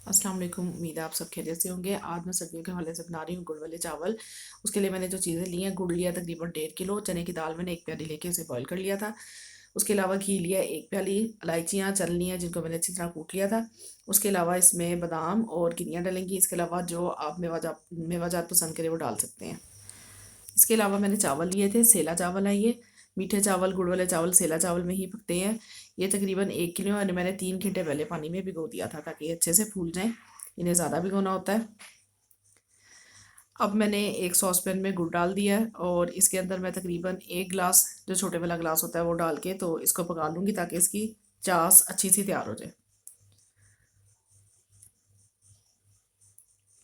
अस्सलाम वालेकुम। उम्मीद है आप सब खैरियत से होंगे। आज मैं सर्दियों के हवाले से बना रही हूँ गुड़ वाले चावल। उसके लिए मैंने जो चीज़ें ली हैं, गुड़ लिया तकरीबन 1.5 किलो, चने की दाल मैंने 1 प्याली लेके उसे बॉईल कर लिया था। उसके अलावा घी लिया 1 प्याली, इलायचियाँ चल ली हैं जिनको मैंने अच्छी तरह कूट लिया था। उसके अलावा इसमें बादाम और गिरियाँ डलेंगी। इसके अलावा जो आप मेवाजात पसंद करें वो डाल सकते हैं। इसके अलावा मैंने चावल लिए थे, सेला चावल है ये। मीठे चावल, गुड़ वाले चावल सेला चावल में ही पकते हैं। ये तकरीबन 1 किलो है और मैंने 3 घंटे पहले पानी में भिगो दिया था ताकि ये अच्छे से फूल जाएं। इन्हें ज़्यादा भिगोना होता है। अब मैंने एक सॉस पैन में गुड़ डाल दिया है और इसके अंदर मैं तकरीबन 1 गिलास, जो छोटे वाला गिलास होता है वो डाल के तो इसको पका लूँगी ताकि इसकी चास अच्छी सी तैयार हो जाए।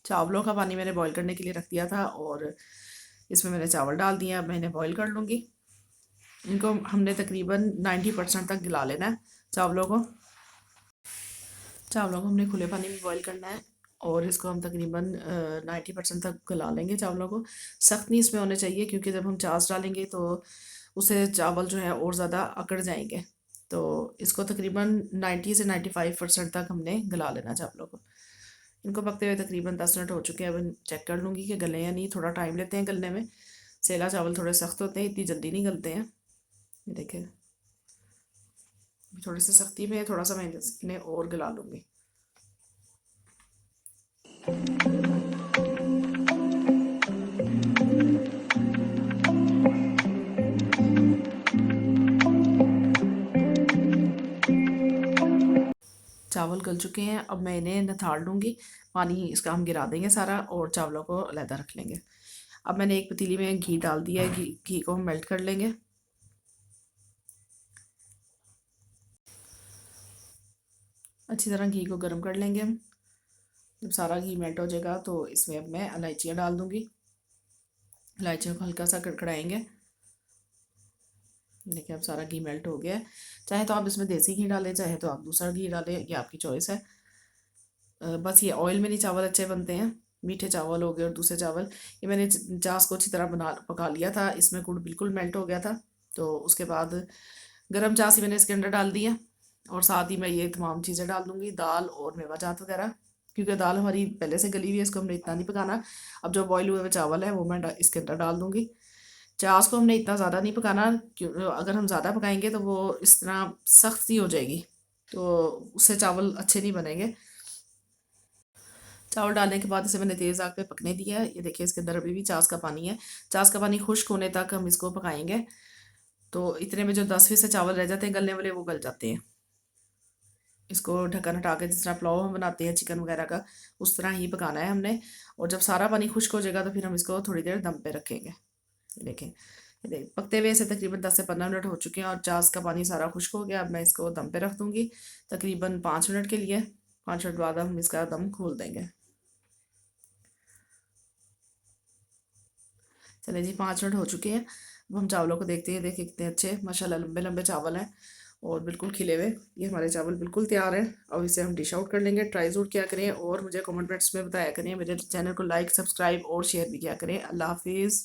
चावलों का पानी मैंने बॉईल करने के लिए रख दिया था और इसमें मैंने चावल डाल दिया। अब मैं इन्हें बॉईल कर लूँगी। इनको हमने तकरीबन 90% तक गला लेना है चावलों को हमने खुले पानी में बॉईल करना है और इसको हम तकरीबन 90% तक गला लेंगे चावलों को। सख्त नहीं इसमें होने चाहिए क्योंकि जब हम चास डालेंगे तो उससे चावल जो है और ज़्यादा अकड़ जाएंगे। तो इसको तकरीबन 90 से 95% तक हमने गला लेना चावलों को। इनको पकते हुए तकरीबन 10 मिनट हो चुके हैं। अब चेक कर लूँगी कि गले या नहीं। थोड़ा टाइम लेते हैं गलने में। सेला चावल थोड़े सख्त होते हैं, इतनी जल्दी नहीं गलते हैं। ये देखें, थोड़ी सी सख्ती में है, थोड़ा सा मैं इन्हें और गला लूँगी। चावल गल चुके हैं। अब मैं इन्हें निथाड़ लूँगी। पानी इसका हम गिरा देंगे सारा और चावलों को अलहदा रख लेंगे। अब मैंने एक पतीली में घी डाल दिया है। घी को हम मेल्ट कर लेंगे। अच्छी तरह घी को गर्म कर लेंगे हम। जब सारा घी मेल्ट हो जाएगा तो इसमें अब मैं इलायचियाँ डाल दूँगी। इलायचियों को हल्का सा कड़कड़ाएंगे। देखिए अब सारा घी मेल्ट हो गया है। चाहे तो आप इसमें देसी घी डालें, चाहे तो आप दूसरा घी डालें, ये आपकी चॉइस है। बस ये ऑयल में नहीं चावल अच्छे बनते हैं। मीठे चावल हो गए और दूसरे चावल, ये मैंने चास को अच्छी तरह बना पका लिया था। इसमें गुड़ बिल्कुल मेल्ट हो गया था। तो उसके बाद गरम चास ही मैंने इसके अंदर डाल दिया और साथ ही मैं ये तमाम चीज़ें डाल दूँगी, दाल और मेवाजात वगैरह। क्योंकि दाल हमारी पहले से गली हुई है, इसको हमने इतना नहीं पकाना। अब जो बॉयल हुए हुए चावल है वो मैं इसके अंदर डाल दूँगी। चास को हमने इतना ज़्यादा नहीं पकाना, क्यों अगर हम ज़्यादा पकाएंगे तो वो इस तरह सख्त सी हो जाएगी, तो उससे चावल अच्छे नहीं बनेंगे। चावल डालने के बाद इसे मैंने तेज़ आग पे पकने दिया है। ये देखिए इसके अंदर अभी भी चास का पानी है। चास का पानी खुश्क होने तक हम इसको पकाएंगे। तो इतने में जो 10 फीसद चावल रह जाते हैं गलने वाले, वो गल जाते हैं। इसको ढक्कन हटा के जिस तरह पुलाव हम बनाते हैं चिकन वगैरह का, उस तरह ही पकाना है हमने। और जब सारा पानी खुश्क हो जाएगा तो फिर हम इसको थोड़ी देर दम पे रखेंगे। ये देखें, पकते हुए इसे तकरीबन 10 से 15 मिनट हो चुके हैं और चास का पानी सारा खुश्क हो गया। अब मैं इसको दम पे रख दूँगी तकरीबन 5 मिनट के लिए। 5 मिनट बाद हम इसका दम खोल देंगे। चले जी, 5 मिनट हो चुके हैं। अब हम चावलों को देखते हैं। देखिए कितने अच्छे माशाल्लाह लंबे लंबे चावल हैं और बिल्कुल खिले हुए। ये हमारे चावल बिल्कुल तैयार हैं। अब इसे हम डिश आउट कर लेंगे। ट्राई ज़रूर किया करें और मुझे कमेंट्स में बताया करें। मेरे चैनल को लाइक, सब्सक्राइब और शेयर भी किया करें। अल्लाह हाफिज़।